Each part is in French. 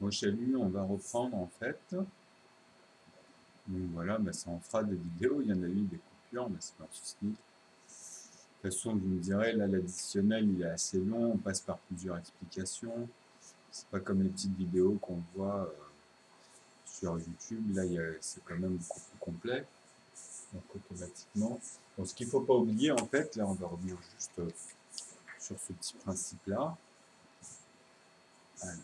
Bon, chez lui, on va reprendre en fait. Donc voilà, mais ça en fera des vidéos. Il y en a eu des coupures, mais c'est pas un souci. De toute façon, vous me direz, là, l'additionnel, il est assez long. On passe par plusieurs explications. C'est pas comme les petites vidéos qu'on voit sur YouTube. Là, c'est quand même beaucoup plus complet. Donc automatiquement. Donc ce qu'il ne faut pas oublier, en fait, là, on va revenir juste sur ce petit principe-là. Alors,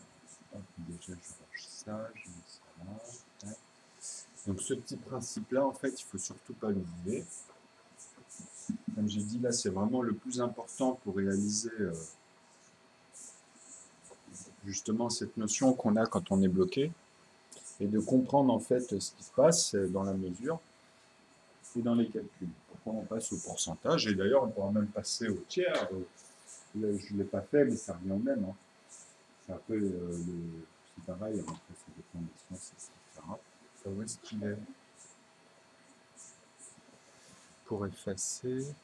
hop, déjà, je range ça, je mets ça là. Tac. Donc ce petit principe-là, en fait, il ne faut surtout pas l'oublier. Comme j'ai dit, là, c'est vraiment le plus important pour réaliser justement cette notion qu'on a quand on est bloqué et de comprendre en fait ce qui se passe dans la mesure et dans les calculs. Pourquoi on passe au pourcentage et d'ailleurs, on pourra même passer au tiers. Je ne l'ai pas fait, mais ça revient au même. Hein. C'est un peu c'est pareil, après ça dépend des sciences, etc. Où est-ce qu'il est pour effacer.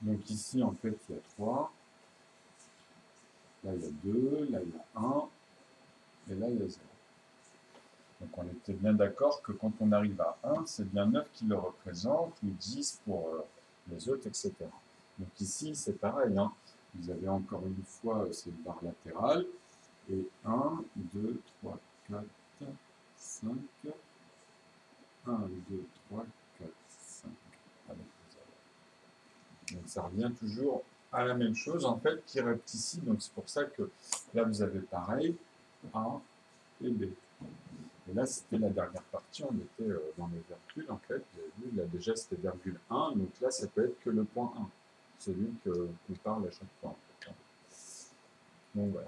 Donc ici, en fait, il y a 3. Là, il y a 2. Là, il y a 1. Et là, il y a 0. Donc on était bien d'accord que quand on arrive à 1, c'est bien 9 qui le représente, ou 10 pour les autres, etc. Donc ici, c'est pareil. Hein. Vous avez encore une fois ces barres latérales. Et 1, 2, 3, 4, 5. 1, 2, 3, 4, 5. Donc ça revient toujours à la même chose, en fait, qui reste ici. Donc c'est pour ça que là, vous avez pareil, A et B. Et là, c'était la dernière partie, on était dans les virgules, en fait. Vous avez vu, là, déjà, c'était virgule 1, donc là, ça peut être que le point 1. C'est lui qu'on parle à chaque fois, en fait. Donc voilà.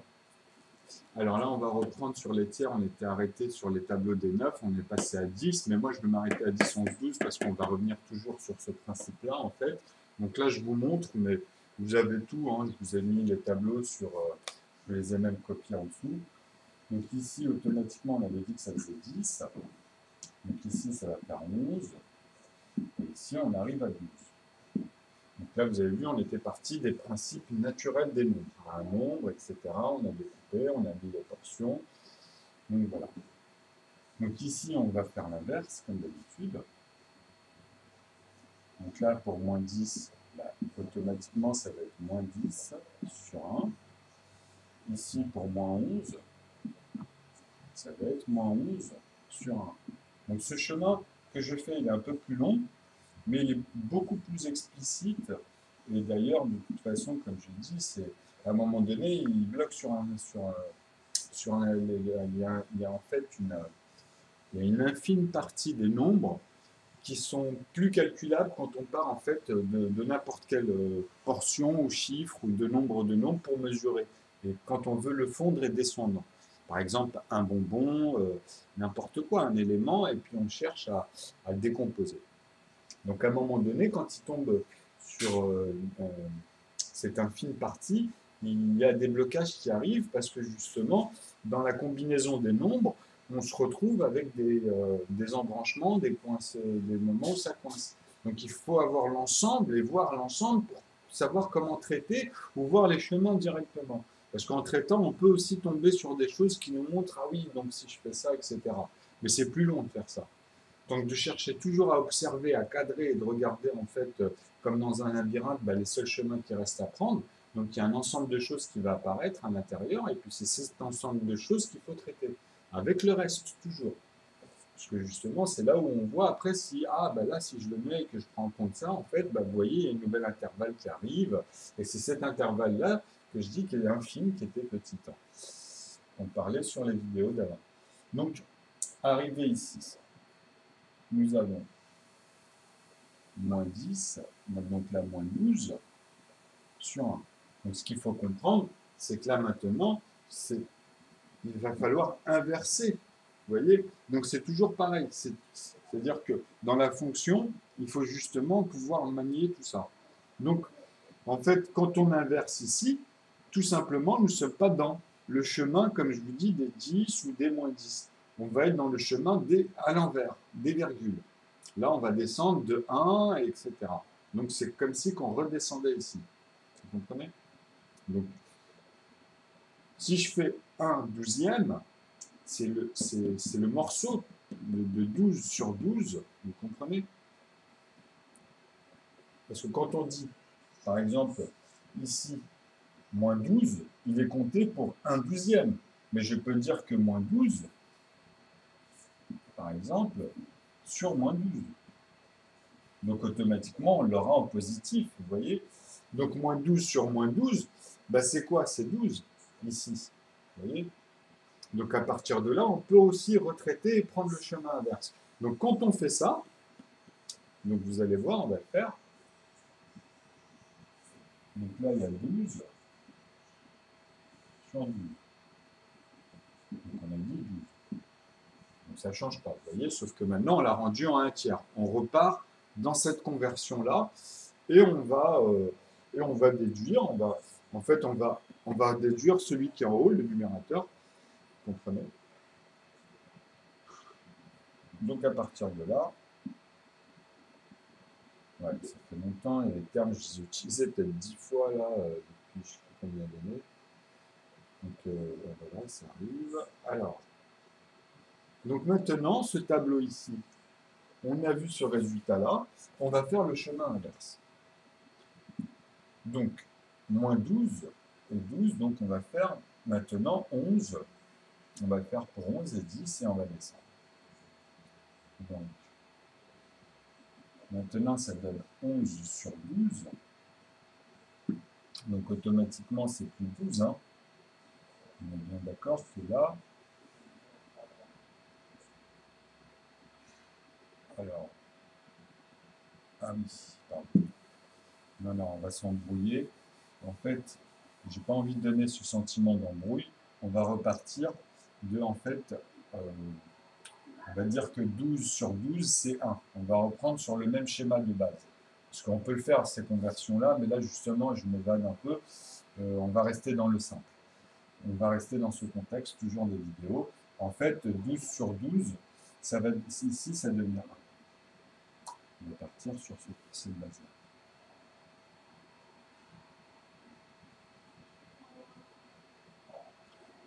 Alors là, on va reprendre sur les tiers. On était arrêté sur les tableaux des 9. On est passé à 10. Mais moi, je vais m'arrêter à 10, 11, 12 parce qu'on va revenir toujours sur ce principe-là, en fait. Donc là, je vous montre, mais vous avez tout. Hein. Je vous ai mis les tableaux sur... je les ai même copiés en dessous. Donc ici, automatiquement, on avait dit que ça faisait 10. Donc ici, ça va faire 11. Et ici, on arrive à 12. Donc là, vous avez vu, on était parti des principes naturels des nombres. Un nombre, etc. On a découpé, on a mis les portions. Donc voilà. Donc ici, on va faire l'inverse, comme d'habitude. Donc là, pour moins 10, là, automatiquement, ça va être moins 10 sur 1. Ici, pour moins 11, ça va être moins 11 sur 1. Donc ce chemin que je fais, il est un peu plus long, mais il est beaucoup plus explicite. Et d'ailleurs, de toute façon, comme je dis, c'est à un moment donné, il bloque sur un... il y a en fait une infime partie des nombres qui sont plus calculables quand on part en fait de n'importe quelle portion ou chiffre ou de nombre de nombres pour mesurer. Et quand on veut le fondre et descendant. Par exemple, un bonbon, n'importe quoi, un élément, et puis on cherche à le décomposer. Donc à un moment donné, quand il tombe sur cette infime partie, il y a des blocages qui arrivent parce que justement, dans la combinaison des nombres, on se retrouve avec des embranchements, des moments où ça coince. Donc il faut avoir l'ensemble et voir l'ensemble pour savoir comment traiter ou voir les chemins directement. Parce qu'en traitant, on peut aussi tomber sur des choses qui nous montrent, ah oui, donc si je fais ça, etc. Mais c'est plus long de faire ça. Donc de chercher toujours à observer, à cadrer et de regarder en fait, comme dans un labyrinthe, les seuls chemins qui restent à prendre. Donc il y a un ensemble de choses qui va apparaître à l'intérieur et puis c'est cet ensemble de choses qu'il faut traiter. Avec le reste, toujours. Parce que justement, c'est là où on voit après si, là, si je le mets et que je prends en compte ça, en fait, vous voyez, il y a une nouvelle intervalle qui arrive. Et c'est cet intervalle-là que je dis qu'il est infime, qui était petit. On parlait sur les vidéos d'avant. Donc, arrivé ici, nous avons moins 10, donc là moins 12 sur 1. Donc ce qu'il faut comprendre, c'est que là maintenant, il va falloir inverser. Vous voyez? Donc c'est toujours pareil. C'est-à-dire que dans la fonction, il faut justement pouvoir manier tout ça. Donc en fait, quand on inverse ici, tout simplement, nous ne sommes pas dans le chemin, comme je vous dis, des 10 ou des moins 10. on va être dans le chemin à l'envers, des virgules. Là, on va descendre de 1, etc. Donc, c'est comme si on redescendait ici. Vous comprenez? Donc, si je fais 1/12e, c'est le morceau de 12 sur 12, vous comprenez? Parce que quand on dit, par exemple, ici, -12, il est compté pour 1/12e. Mais je peux dire que -12, par exemple, sur -12. Donc automatiquement, on l'aura en positif, vous voyez. Donc -12 sur -12, bah, c'est quoi? C'est 12, ici. Vous voyez? Donc à partir de là, on peut aussi retraiter et prendre le chemin inverse. Donc quand on fait ça, donc vous allez voir, on va le faire. Donc là, il y a 12 sur 12. Donc on a dit 12. Donc ça ne change pas, vous voyez, sauf que maintenant, on l'a rendu en 1/3. On repart dans cette conversion-là et on va déduire, en fait, on va déduire celui qui est en haut, le numérateur, vous comprenez? Donc à partir de là, ouais, ça fait longtemps, et les termes, je les ai utilisés peut-être 10 fois là, depuis je ne sais pas combien d'années. Donc voilà, ça arrive. Alors, donc maintenant, ce tableau ici, on a vu ce résultat-là, on va faire le chemin inverse. Donc, -12 et 12, donc on va faire maintenant 11. On va le faire pour 11 et 10 et on va descendre. Donc, maintenant, ça donne 11 sur 12. Donc, automatiquement, c'est plus 12. Hein. On est bien d'accord que là, alors, ah oui, pardon. Non, non, on va s'embrouiller. En fait, j'ai pas envie de donner ce sentiment d'embrouille. On va repartir de, en fait, on va dire que 12 sur 12, c'est 1. On va reprendre sur le même schéma de base. Parce qu'on peut le faire, ces conversions-là, mais là, justement, je me vanne un peu. On va rester dans le simple. On va rester dans ce contexte, toujours des vidéos. En fait, 12 sur 12, ça va, ici, ça devient 1. On va partir sur cette base-là.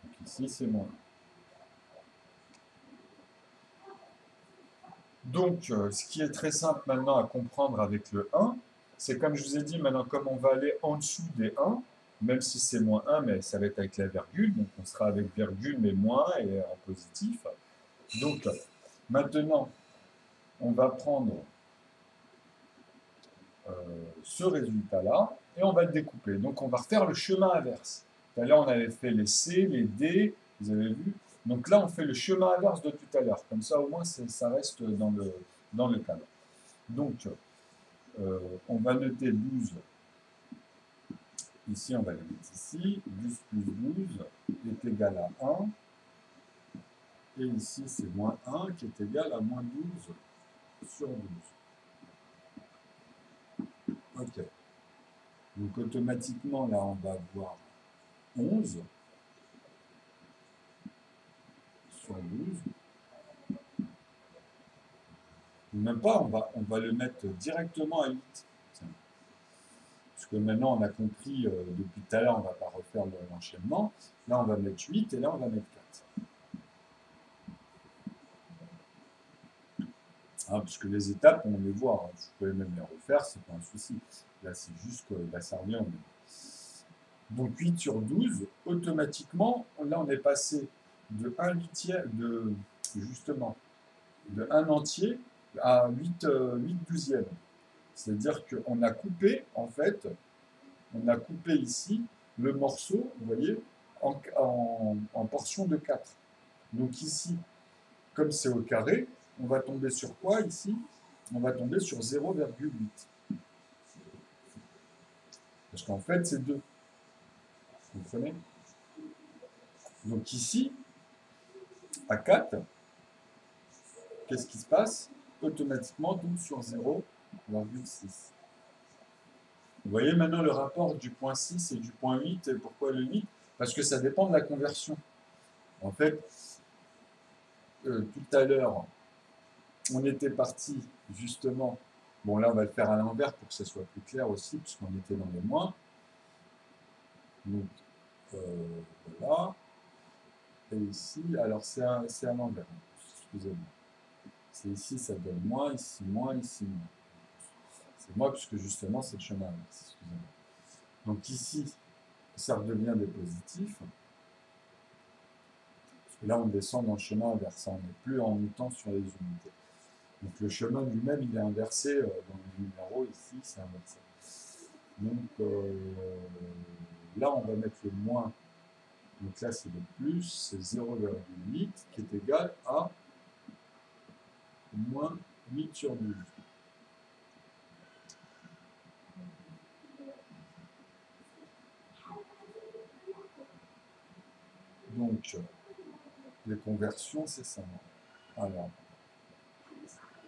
Donc ici, c'est moins 1. Donc, ce qui est très simple maintenant à comprendre avec le 1, c'est comme je vous ai dit, maintenant, comme on va aller en dessous des 1, même si c'est -1, mais ça va être avec la virgule, donc on sera avec virgule, mais moins et en positif. Donc, maintenant, on va prendre ce résultat-là et on va le découper. Donc, on va refaire le chemin inverse. Tout à l'heure, on avait fait les C, les D, vous avez vu. Donc là, on fait le chemin inverse de tout à l'heure. Comme ça, au moins, ça reste dans le cadre. Donc, on va noter 12. Ici, on va le mettre ici. 12 plus 12 est égal à 1. Et ici, c'est -1 qui est égal à -12 sur 12. OK. Donc, automatiquement, là, on va avoir 11 sur 12. Même pas, on va le mettre directement à 8. Parce que maintenant, on a compris, depuis tout à l'heure, on ne va pas refaire l'enchaînement. Là, on va mettre 8 et là, on va mettre 4. Hein, parce que les étapes, on les voit. Hein. Vous pouvez même les refaire, c'est pas un souci. Là, c'est juste que là, ça revient. Donc 8 sur 12, automatiquement, là, on est passé de 1 huitième, justement, de 1 entier à 8 douzièmes. C'est-à-dire qu'on a coupé, en fait, on a coupé ici le morceau, vous voyez, en portions de 4. Donc ici, comme c'est au carré, on va tomber sur quoi ici? On va tomber sur 0,8. Parce qu'en fait, c'est 2. Vous comprenez? Donc ici, à 4, qu'est-ce qui se passe? Automatiquement, donc sur 0,6. Vous voyez maintenant le rapport du point 6 et du point 8. Et pourquoi le 8? Parce que ça dépend de la conversion. En fait, tout à l'heure, on était parti justement, bon là on va le faire à l'envers pour que ce soit plus clair aussi, puisqu'on était dans les moins. Donc voilà. Et ici, alors c'est à l'envers, excusez-moi. C'est ici, ça donne moins, ici moins, ici moins. C'est moins puisque justement c'est le chemin inverse, excusez-moi. Donc ici, ça redevient des positifs. Parce que là, on descend dans le chemin inversé, on n'est plus en montant sur les unités. Donc le chemin lui-même, il est inversé dans le numéro, ici, c'est inversé. Donc là, on va mettre le moins. Donc là, c'est le plus, c'est 0,8 qui est égal à moins 8 sur 12. Donc, les conversions, c'est ça. Alors,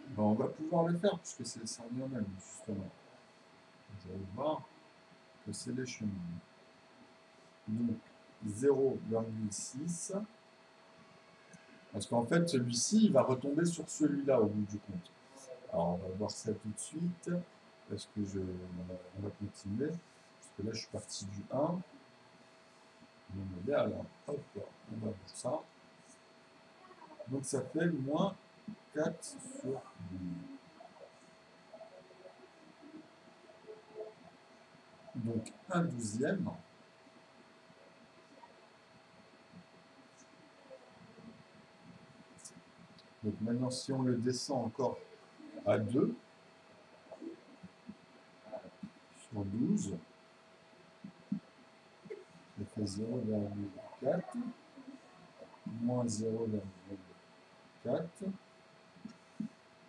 ben, on va pouvoir le faire puisque ça revient au même, justement. Vous allez voir que c'est les chemins. Donc, 0,6. Parce qu'en fait, celui-ci, il va retomber sur celui-là au bout du compte. Alors, on va voir ça tout de suite. Parce que on va continuer. Parce que là, je suis parti du 1. Donc, alors, hop, on va voir ça. Donc, ça fait moins 4 sur 12. Donc, 1/12. Donc, maintenant, si on le descend encore à 2 sur 12, ça fait 0,4 moins 0,4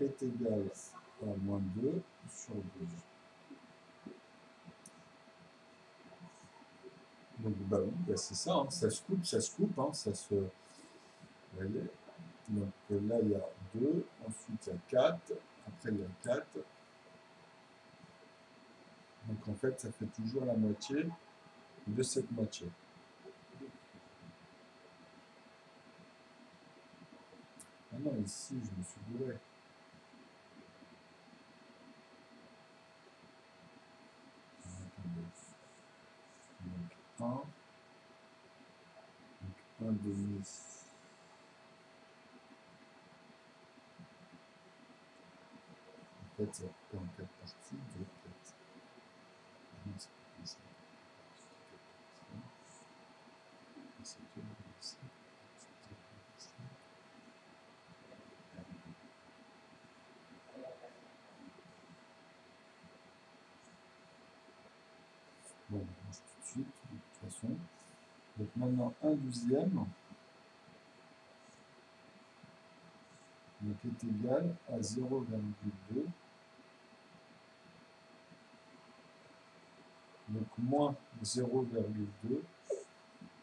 est égal à moins 2 sur 12. Donc, bah oui, bah c'est ça, hein, ça se coupe, hein, ça se... Vous voyez. Donc là, il y a 2, ensuite il y a 4, après il y a 4. Donc en fait, ça fait toujours la moitié de cette moitié. Ah non, ici, je me suis bourré. Donc 1, donc 1 demi. En fait, ça fait en 4 parties, 2, 4. Bon, on mange tout de suite, de toute façon. Donc maintenant, 1/12 donc est égal à 0,2. Donc moins 0,2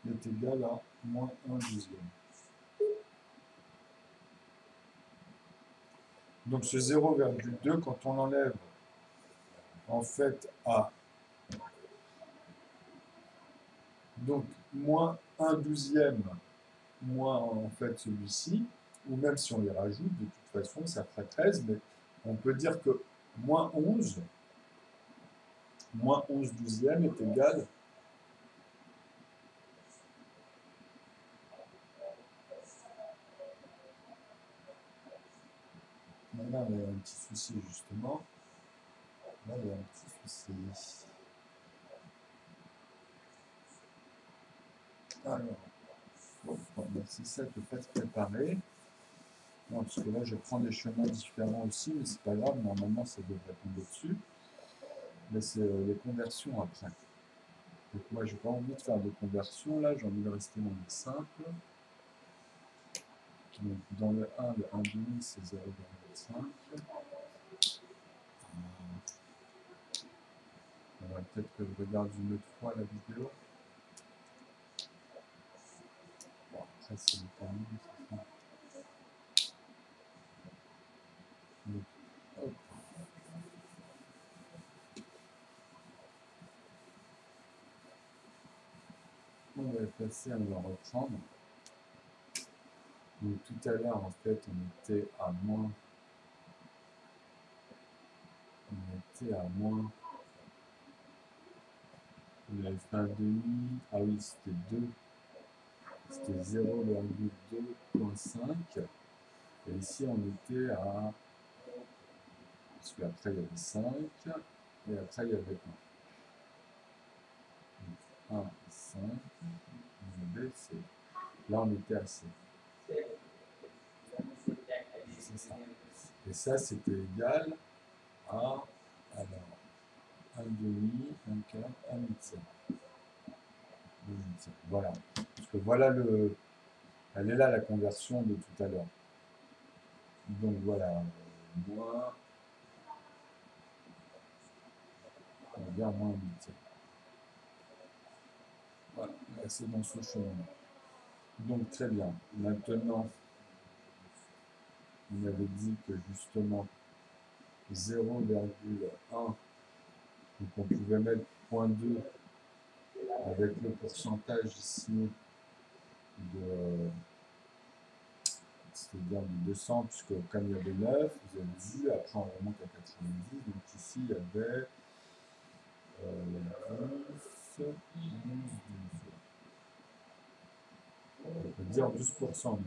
est égal à moins 1/12. Donc ce 0,2, quand on l'enlève en fait à donc moins 1/12 moins en fait celui-ci, ou même si on les rajoute, de toute façon ça ferait 13, mais on peut dire que moins 11 douzième est égal là, il y a un petit souci justement. Là, il y a un petit souci. Alors, c'est ça qu'il ne faut pas se préparer. Non, parce que là, je prends des chemins différents aussi, mais c'est pas grave, normalement, ça devrait tomber dessus. Mais c'est les conversions après. Donc moi, j'ai pas envie de faire de conversion, là, j'ai envie de rester dans le simple. Donc dans le 1, le 1,5, c'est 0,5. Peut-être que je regarde une autre fois la vidéo. Bon, après, c'est le permis, c'est ça. Donc, hop. On va effacer, on va reprendre. Donc tout à l'heure, en fait, on était à moins. On avait fait un demi. Ah oui, c'était 2. C'était 0,2.5. Et ici, on était à. Parce qu'après, il y avait 5. Et après, il y avait 1. 1 et 5. Là, on était à C. C'est ça. Et ça, c'était égal à. Alors, 1 demi, 1 quart, 1 huitième. Voilà. Parce que voilà le. Elle est là la conversion de tout à l'heure. Donc voilà. Moins. On va dire moins 1 huitième. Voilà. Là, c'est dans ce chemin. Donc très bien. Maintenant, on avait dit que justement 0,1, donc on pouvait mettre 0,2 avec le pourcentage ici de, c'est-à-dire de 200, puisque comme il y avait 9, vous avez vu, après on remonte à 90, donc ici il y avait 10, 11, 12. On peut dire 12%.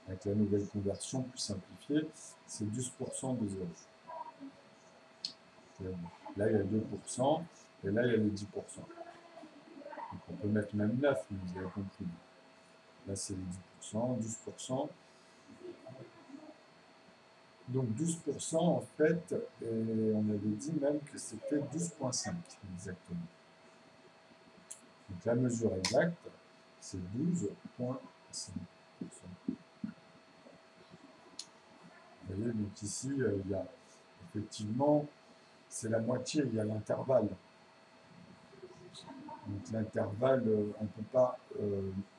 Avec la nouvelle conversion plus simplifiée, c'est 12% de 0. Là, il y a 2%, et là, il y a les 10%. Donc, on peut mettre même 9, mais vous avez compris. Là, c'est les 10%, 12%. Donc, 12%, en fait, et on avait dit même que c'était 12,5 exactement. Donc, la mesure exacte, c'est 12,5%. Vous voyez, donc ici, il y a effectivement, c'est la moitié, il y a l'intervalle. Donc l'intervalle, on ne peut pas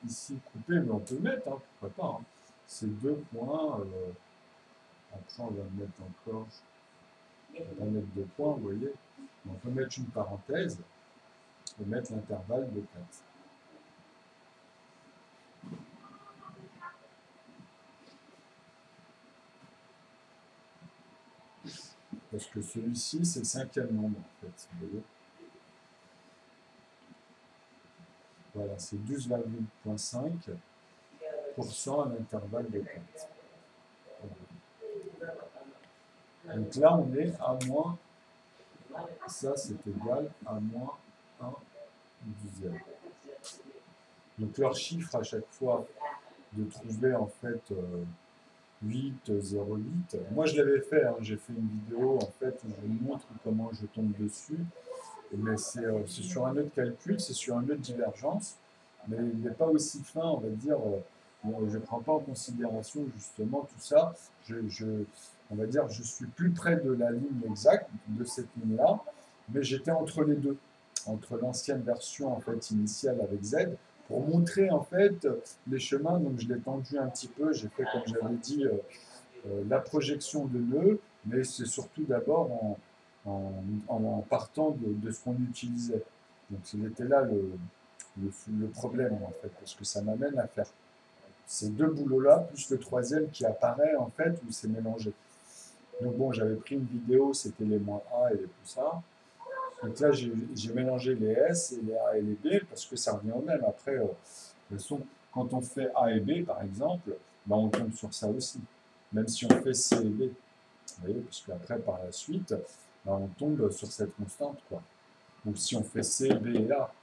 ici couper, mais on peut mettre, hein, pourquoi pas. Hein. C'est 2 points. Après, on va mettre encore. On va mettre 2 points, vous voyez. On peut mettre une parenthèse et mettre l'intervalle de 4. Parce que celui-ci, c'est le 5e nombre, en fait, vous voyez. Voilà, c'est 12,5% à l'intervalle de 4. Voilà. Donc là, on est à moins, ça c'est égal à moins 1 dixième. Donc leur chiffre à chaque fois de trouver en fait 8, 0, 8. Moi je l'avais fait, hein, j'ai fait une vidéo en fait où je vous montre comment je tombe dessus. Mais c'est sur un autre calcul, c'est sur une autre divergence, mais il n'est pas aussi fin, on va dire. Je ne prends pas en considération justement tout ça. On va dire, je suis plus près de la ligne exacte, de cette ligne-là, mais j'étais entre les deux, entre l'ancienne version en fait initiale avec Z, pour montrer en fait les chemins. Donc je l'ai tendu un petit peu, j'ai fait comme j'avais dit la projection de nœuds, mais c'est surtout d'abord en partant de ce qu'on utilisait. Donc c'était là le problème en fait, parce que ça m'amène à faire ces deux boulots-là, plus le troisième qui apparaît en fait, où c'est mélangé. Donc bon, j'avais pris une vidéo, c'était les moins A et les plus A. Donc là, j'ai mélangé les S et les A et les B, parce que ça revient au même. Après, de toute façon, quand on fait A et B, par exemple, ben, on tombe sur ça aussi. Même si on fait C et B. Vous voyez, parce qu'après, par la suite, ben, on tombe sur cette constante, quoi. Donc si on fait C, B et A,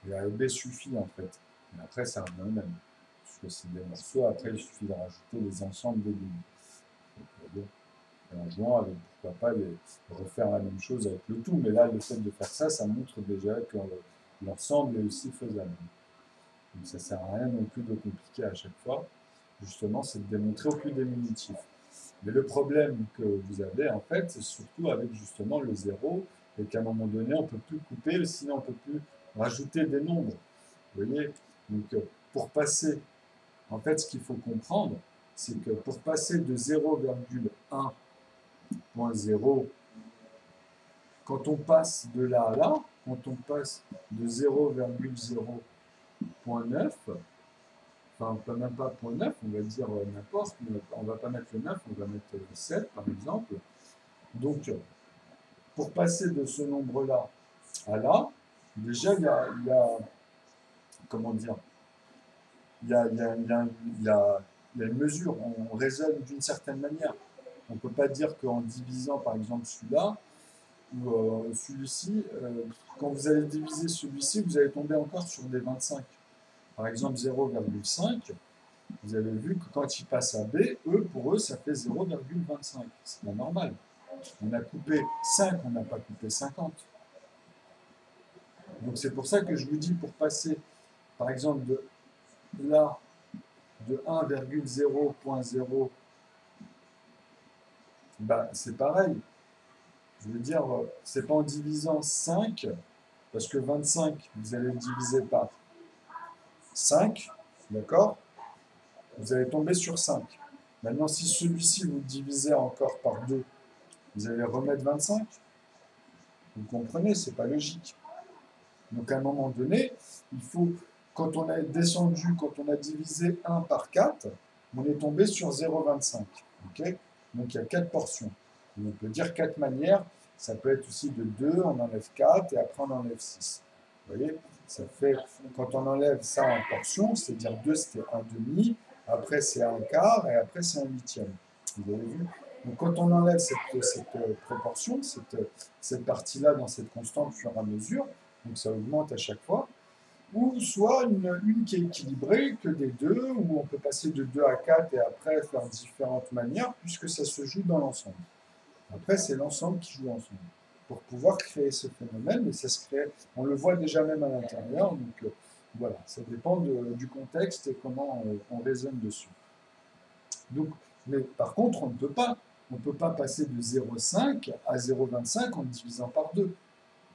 et A et B suffit, en fait. Et après, ça revient au même. Parce que c'est des morceaux, après, il suffit de rajouter les ensembles des lignes. Et en jouant avec, pourquoi pas, refaire la même chose avec le tout. Mais là, le fait de faire ça, ça montre déjà que l'ensemble est aussi faisable. Donc ça ne sert à rien non plus de compliquer à chaque fois. Justement, c'est de démontrer au plus diminutif. Mais le problème que vous avez, en fait, c'est surtout avec justement le zéro, et qu'à un moment donné, on ne peut plus couper, sinon on ne peut plus rajouter des nombres. Vous voyez? Donc, pour passer, en fait, ce qu'il faut comprendre, c'est que pour passer de 0,1.0, quand on passe de là à là, quand on passe de 0,0.9, enfin même pas 0,9, on va dire n'importe, on va pas mettre le 9, on va mettre 7 par exemple. Donc, pour passer de ce nombre-là à là, déjà il y a comment dire, il y a, il y a- il y a- il y a- il y a une mesure, on raisonne d'une certaine manière. On ne peut pas dire qu'en divisant par exemple celui-là, ou celui-ci, quand vous allez diviser celui-ci, vous allez tomber encore sur des 25. Par exemple 0,5, vous avez vu que quand ils passent à B, pour eux, ça fait 0,25. C'est pas normal. On a coupé 5, on n'a pas coupé 50. Donc c'est pour ça que je vous dis, pour passer, par exemple, de là, de 1,0.0, bah, c'est pareil. Je veux dire, c'est pas en divisant 5, parce que 25, vous allez le diviser par 5, d'accord? Vous allez tomber sur 5. Maintenant, si celui-ci, vous le divisez encore par 2, vous allez remettre 25. Vous comprenez, c'est pas logique. Donc à un moment donné, il faut, quand on a descendu, quand on a divisé 1 par 4, on est tombé sur 0,25. Okay, donc il y a 4 portions. Et on peut dire 4 manières. Ça peut être aussi de 2, on enlève 4 et après on enlève 6. Vous voyez, ça fait, quand on enlève ça en portions, c'est-à-dire 2 c'était 1 demi, après c'est 1 quart et après c'est 1 huitième. Vous avez vu? Donc quand on enlève cette proportion, cette partie-là dans cette constante au fur et à mesure, donc ça augmente à chaque fois, ou soit une qui est équilibrée, que des deux, où on peut passer de 2 à 4 et après faire différentes manières, puisque ça se joue dans l'ensemble. Après, c'est l'ensemble qui joue ensemble. Pour pouvoir créer ce phénomène, mais ça se crée, on le voit déjà même à l'intérieur, donc voilà, ça dépend du contexte et comment on raisonne dessus. Donc, mais par contre, on ne peut pas passer de 0,5 à 0,25 en divisant par 2.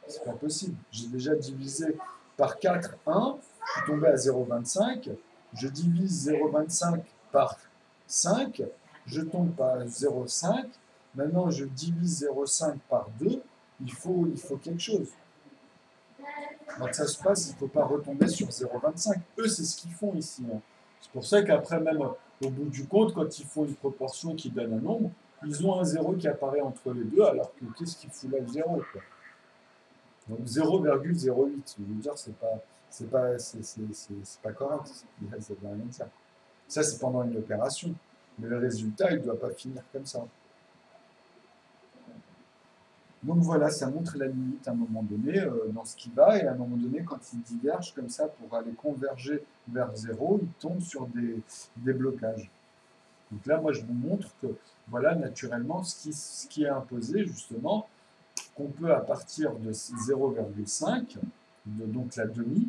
C'est pas possible. J'ai déjà divisé par 4, 1, je suis tombé à 0,25. Je divise 0,25 par 5, je tombe à 0,5. Maintenant, je divise 0,5 par 2, il faut quelque chose. Quand ça se passe, il ne faut pas retomber sur 0,25. Eux, c'est ce qu'ils font ici. Hein. C'est pour ça qu'après, même au bout du compte, quand ils font une proportion qui donne un nombre, ils ont un 0 qui apparaît entre les deux, alors que qu'est-ce qu'il fout là le 0 quoi. Donc 0,08, je veux dire, c'est pas correct. Ça veut rien dire. Ça, c'est pendant une opération. Mais le résultat, il ne doit pas finir comme ça. Donc voilà, ça montre la limite à un moment donné dans ce qui va, et à un moment donné, quand il diverge comme ça pour aller converger vers 0, il tombe sur des blocages. Donc là, moi, je vous montre que, voilà, naturellement, ce qui est imposé, justement, qu'on peut, à partir de 0,5, donc la demi,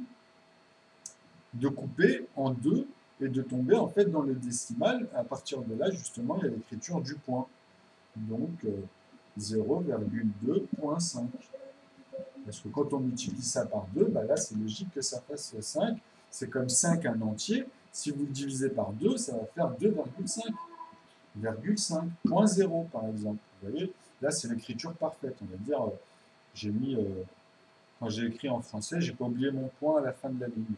de couper en deux et de tomber en fait dans le décimal. À partir de là, justement, il y a l'écriture du point. Donc 0,2.5. Parce que quand on multiplie ça par 2, bah là, c'est logique que ça fasse 5. C'est comme 5 un entier. Si vous le divisez par 2, ça va faire 2,5. 0,5, par exemple. Vous voyez, là, c'est l'écriture parfaite. On va dire, j'ai mis, quand j'ai écrit en français, j'ai pas oublié mon point à la fin de la ligne.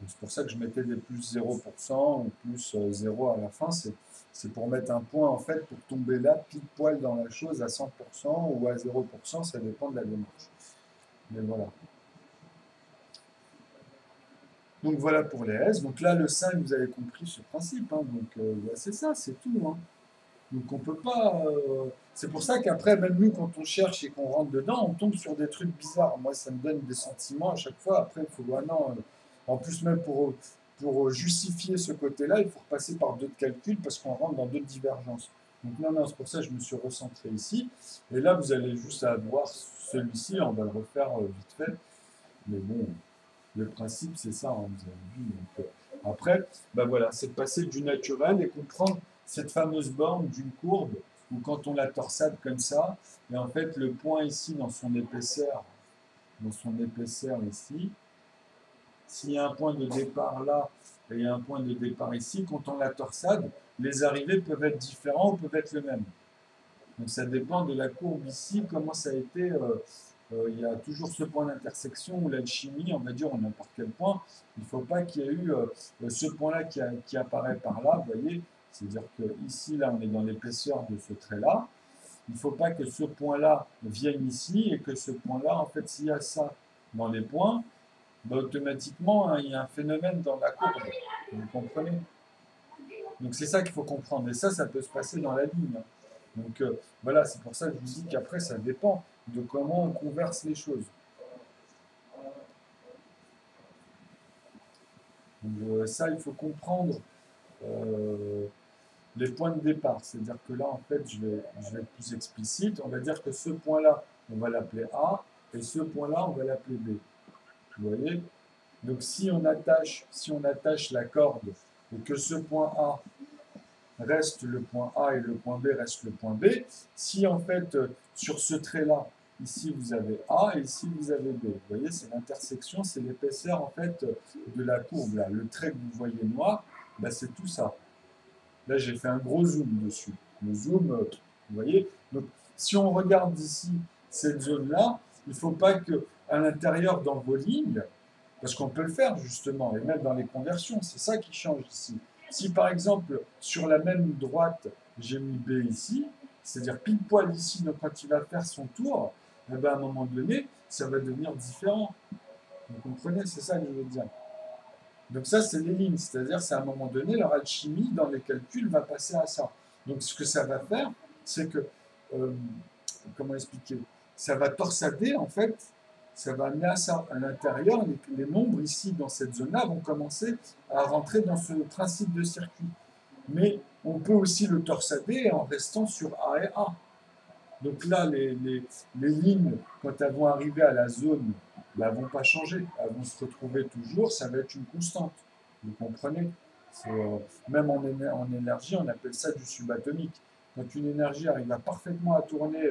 C'est pour ça que je mettais des plus 0% ou plus 0 à la fin. C'est pour mettre un point, en fait, pour tomber là, pile poil dans la chose à 100% ou à 0%, ça dépend de la démarche. Mais voilà. Donc voilà pour les S. Donc là, le 5, vous avez compris ce principe. Hein. Donc c'est ça, c'est tout. Hein. Donc on peut pas. C'est pour ça qu'après, même nous, quand on cherche et qu'on rentre dedans, on tombe sur des trucs bizarres. Moi, ça me donne des sentiments à chaque fois. Après, il faut. Ah non, en plus, même pour justifier ce côté-là, il faut repasser par d'autres calculs parce qu'on rentre dans d'autres divergences. Donc non, non, c'est pour ça que je me suis recentré ici. Et là, vous allez juste avoir celui-ci, on va le refaire vite fait. Mais bon, le principe, c'est ça, hein, vous avez vu. Donc, après, ben voilà, c'est de passer du naturel et comprendre cette fameuse borne d'une courbe où quand on la torsade comme ça, et en fait, le point ici dans son épaisseur ici, s'il y a un point de départ là et il y a un point de départ ici, quand on la torsade, les arrivées peuvent être différentes ou peuvent être les mêmes. Donc ça dépend de la courbe ici, comment ça a été il y a toujours ce point d'intersection où l'alchimie, on va dire, à n'importe quel point, il ne faut pas qu'il y ait eu ce point-là qui apparaît par là, vous voyez, c'est-à-dire que ici, là, on est dans l'épaisseur de ce trait-là, il ne faut pas que ce point-là vienne ici et que ce point-là, en fait, s'il y a ça dans les points, ben, automatiquement, hein, il y a un phénomène dans la courbe, vous comprenez? Donc c'est ça qu'il faut comprendre, et ça peut se passer dans la ligne. Donc voilà, c'est pour ça que je vous dis qu'après, ça dépend de comment on converse les choses. Donc ça, il faut comprendre les points de départ. C'est-à-dire que là, en fait, je vais être plus explicite. On va dire que ce point-là, on va l'appeler A, et ce point-là, on va l'appeler B. Vous voyez? Donc si on attache la corde et que ce point A reste le point A et le point B reste le point B, si en fait sur ce trait-là, ici vous avez A et ici vous avez B, vous voyez, c'est l'intersection, c'est l'épaisseur en fait de la courbe là. Le trait que vous voyez noir, bah, c'est tout ça. Là j'ai fait un gros zoom dessus. Le zoom, vous voyez. Donc si on regarde ici cette zone-là, il ne faut pas que à l'intérieur dans vos lignes, parce qu'on peut le faire justement, et même dans les conversions, c'est ça qui change ici. Si par exemple, sur la même droite, j'ai mis B ici, c'est-à-dire pile poil ici, donc quand il va faire son tour, eh ben à un moment donné, ça va devenir différent. Vous comprenez? C'est ça que je veux dire. Donc ça, c'est les lignes, c'est-à-dire c'est à un moment donné, leur alchimie dans les calculs va passer à ça. Donc ce que ça va faire, c'est que, euh, comment expliquer? Ça va torsader en fait, ça va amener à ça. À l'intérieur, les nombres ici dans cette zone-là vont commencer à rentrer dans ce principe de circuit. Mais on peut aussi le torsader en restant sur A et A. Donc là, les lignes, quand elles vont arriver à la zone, elles ne vont pas changer. Elles vont se retrouver toujours, ça va être une constante. Vous comprenez? Même en énergie, on appelle ça du subatomique. Quand une énergie arrive à parfaitement à tourner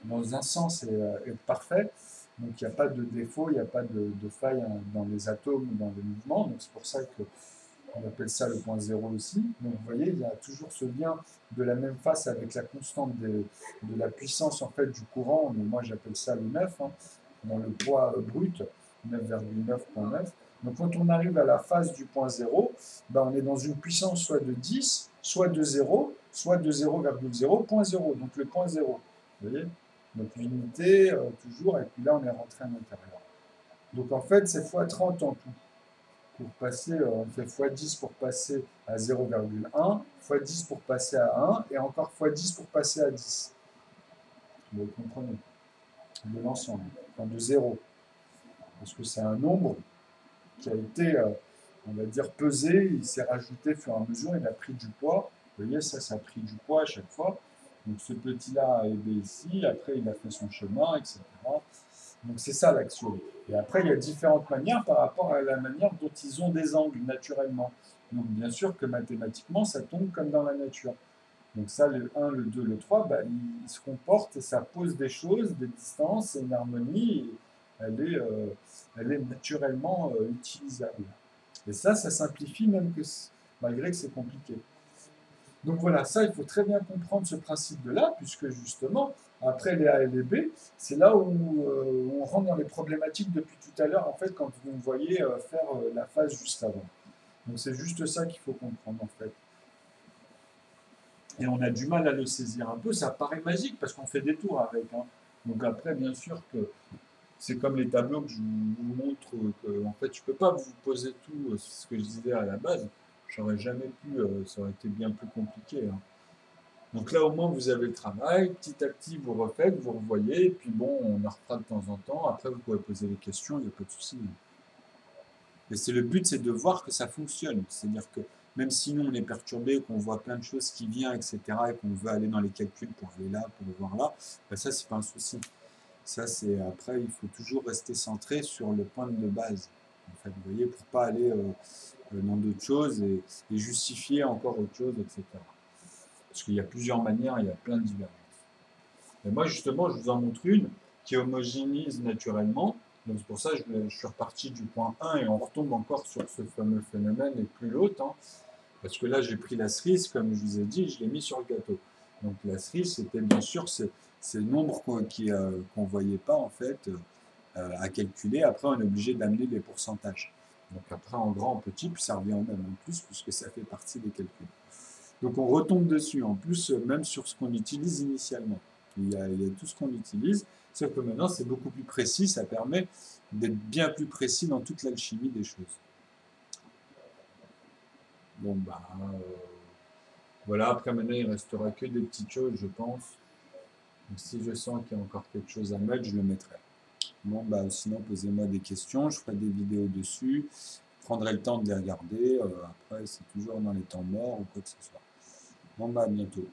dans un sens et être parfait, donc il n'y a pas de défaut, il n'y a pas de faille hein, dans les atomes, dans les mouvements. Donc c'est pour ça que on appelle ça le point zéro aussi. Donc vous voyez, il y a toujours ce lien de la même face avec la constante de la puissance en fait du courant, mais moi j'appelle ça le 9, hein, dans le poids brut, 9,9.9. Donc quand on arrive à la phase du point zéro, ben, on est dans une puissance soit de 10, soit de 0, soit de 0,0.0, donc le point zéro. Vous voyez? Donc l'unité, toujours, et puis là on est rentré à l'intérieur. Donc en fait c'est x30 en tout. Pour passer, on fait x10 pour passer à 0,1, x10 pour passer à 1, et encore x10 pour passer à 10. Vous comprenez? De l'ensemble, enfin de 0. Parce que c'est un nombre qui a été, on va dire, pesé, il s'est rajouté au fur et à mesure, il a pris du poids. Vous voyez, ça a pris du poids à chaque fois. Donc ce petit-là a aidé ici, après il a fait son chemin, etc. Donc c'est ça l'axiome. Et après, il y a différentes manières par rapport à la manière dont ils ont des angles naturellement. Donc bien sûr que mathématiquement, ça tombe comme dans la nature. Donc ça, le 1, le 2, le 3, bah, ils se comportent et ça pose des choses, des distances, une harmonie, et elle est naturellement utilisable. Et ça simplifie même que malgré que c'est compliqué. Donc voilà, ça, il faut très bien comprendre ce principe de là, puisque justement, après les A et les B, c'est là où on rentre dans les problématiques depuis tout à l'heure, en fait, quand vous me voyez faire la phase juste avant. Donc c'est juste ça qu'il faut comprendre, en fait. Et on a du mal à le saisir un peu, ça paraît magique, parce qu'on fait des tours avec. Hein. Donc après, bien sûr que c'est comme les tableaux que je vous montre, que en fait, je ne peux pas vous poser tout ce que je disais à la base. J'aurais jamais pu, ça aurait été bien plus compliqué. Hein. Donc là, au moins, vous avez le travail. Petit à petit, vous refaites, vous revoyez. Et puis bon, on en refera de temps en temps. Après, vous pouvez poser des questions, il n'y a pas de souci. Et c'est le but, c'est de voir que ça fonctionne. C'est-à-dire que même si nous, on est perturbé, qu'on voit plein de choses qui viennent, etc., et qu'on veut aller dans les calculs pour aller là, pour voir là, ben ça, c'est pas un souci. Ça, c'est après, il faut toujours rester centré sur le point de base. En fait, vous voyez, pour pas aller dans d'autres choses et justifier encore autre chose, etc. Parce qu'il y a plusieurs manières, il y a plein de divergences. Et moi, justement, je vous en montre une qui homogénise naturellement. Donc, c'est pour ça que je suis reparti du point 1 et on retombe encore sur ce fameux phénomène et plus l'autre. Hein, parce que là, j'ai pris la cerise, comme je vous ai dit, je l'ai mis sur le gâteau. Donc, la cerise, c'était bien sûr ces nombres qu'on voyait pas en fait à calculer. Après, on est obligé d'amener les pourcentages. Donc après, en grand, en petit, puis ça revient au même en plus, puisque ça fait partie des calculs. Donc on retombe dessus, en plus, même sur ce qu'on utilise initialement. Il y a tout ce qu'on utilise, sauf que maintenant c'est beaucoup plus précis, ça permet d'être bien plus précis dans toute l'alchimie des choses. Bon, bah, voilà, après maintenant il restera que des petites choses, je pense. Donc, si je sens qu'il y a encore quelque chose à mettre, je le mettrai. Bon, bah, sinon, posez-moi des questions, je ferai des vidéos dessus, je prendrai le temps de les regarder. Après, c'est toujours dans les temps morts ou quoi que ce soit. Bon, bah, à bientôt.